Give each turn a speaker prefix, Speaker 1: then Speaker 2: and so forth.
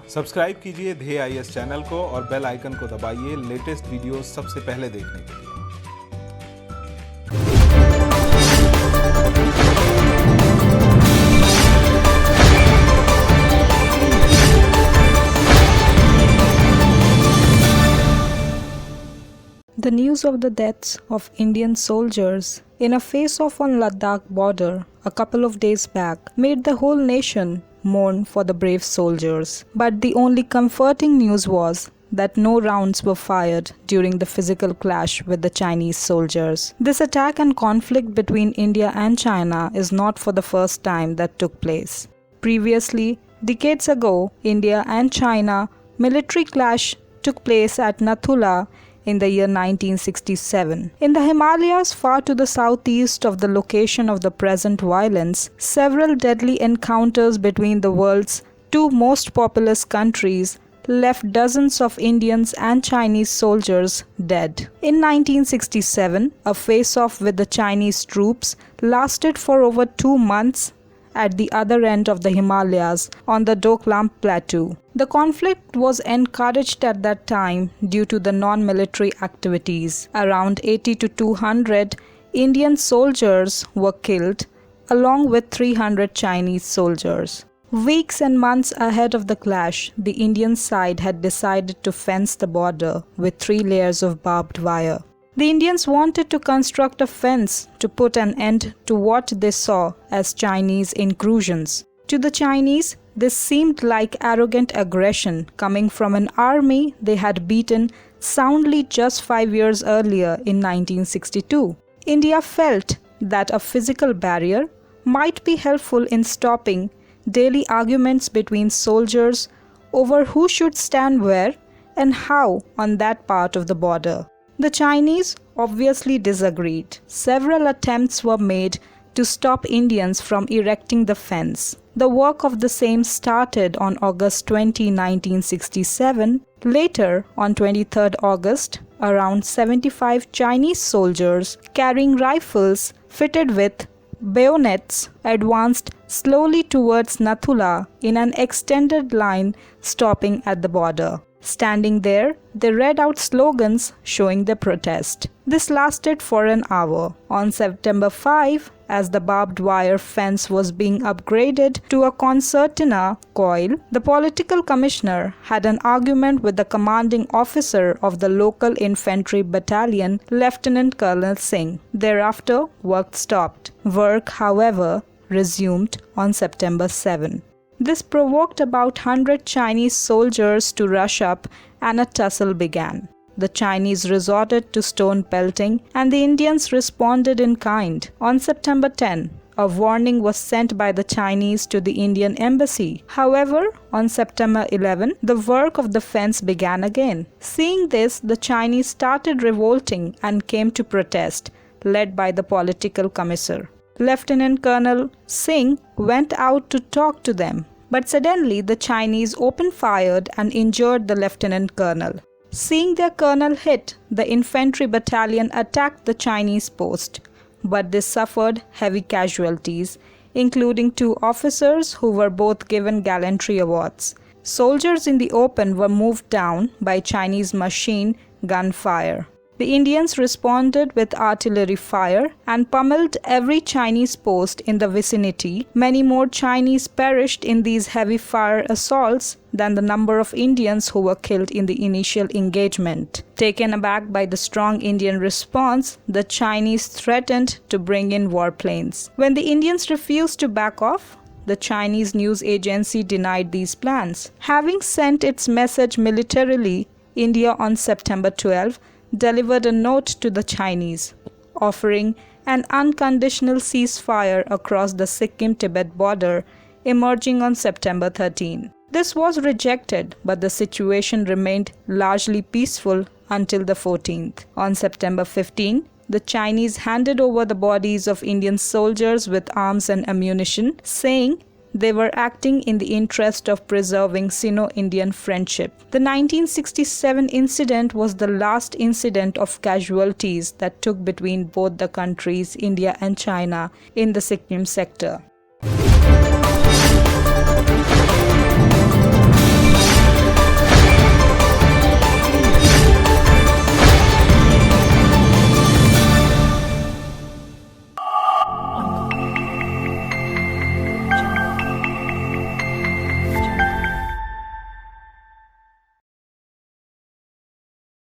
Speaker 1: Subscribe कीजिए ध्येय IAS channel को और बेल आइकन को दबाइए लेटेस्ट वीडियो सबसे पहले देखने के लिए।
Speaker 2: The news of the deaths of Indian soldiers in a face-off on Ladakh border a couple of days back made the whole nation mourn for the brave soldiers. But the only comforting news was that no rounds were fired during the physical clash with the Chinese soldiers. This attack and conflict between India and China is not for the first time that took place. Previously, decades ago, India and China military clash took place at Nathula in the year 1967. In the Himalayas far to the southeast of the location of the present violence, several deadly encounters between the world's two most populous countries left dozens of Indians and Chinese soldiers dead. In 1967, a face-off with the Chinese troops lasted for over 2 months at the other end of the Himalayas on the Doklam Plateau. The conflict was encouraged at that time due to the non-military activities. Around 80 to 200 Indian soldiers were killed, along with 300 Chinese soldiers. Weeks and months ahead of the clash, the Indian side had decided to fence the border with 3 layers of barbed wire. The Indians wanted to construct a fence to put an end to what they saw as Chinese incursions. To the Chinese, this seemed like arrogant aggression coming from an army they had beaten soundly just 5 years earlier in 1962. India felt that a physical barrier might be helpful in stopping daily arguments between soldiers over who should stand where and how on that part of the border. The Chinese obviously disagreed. Several attempts were made to stop Indians from erecting the fence. The work of the same started on August 20, 1967. Later, on 23 August, around 75 Chinese soldiers carrying rifles fitted with bayonets advanced slowly towards Nathula in an extended line, stopping at the border. Standing there, they read out slogans showing their protest. This lasted for an hour. On September 5, as the barbed wire fence was being upgraded to a concertina coil, the political commissioner had an argument with the commanding officer of the local infantry battalion, Lieutenant Colonel Singh. Thereafter, work stopped. Work, however, resumed on September 7. This provoked about 100 Chinese soldiers to rush up and a tussle began. The Chinese resorted to stone pelting and the Indians responded in kind. On September 10, a warning was sent by the Chinese to the Indian embassy. However, on September 11, the work of the fence began again. Seeing this, the Chinese started revolting and came to protest, led by the political commissar. Lieutenant Colonel Singh went out to talk to them, but suddenly the Chinese open-fired and injured the lieutenant colonel. Seeing their colonel hit, the infantry battalion attacked the Chinese post, but they suffered heavy casualties, including 2 officers who were both given gallantry awards. Soldiers in the open were moved down by Chinese machine gun fire. The Indians responded with artillery fire and pummeled every Chinese post in the vicinity. Many more Chinese perished in these heavy fire assaults than the number of Indians who were killed in the initial engagement. Taken aback by the strong Indian response, the Chinese threatened to bring in warplanes. When the Indians refused to back off, the Chinese news agency denied these plans. Having sent its message militarily, India on September 12 delivered a note to the Chinese, offering an unconditional ceasefire across the Sikkim-Tibet border, emerging on September 13. This was rejected, but the situation remained largely peaceful until the 14th. On September 15, the Chinese handed over the bodies of Indian soldiers with arms and ammunition, saying they were acting in the interest of preserving Sino-Indian friendship. The 1967 incident was the last incident of casualties that took between both the countries, India and China, in the Sikkim sector.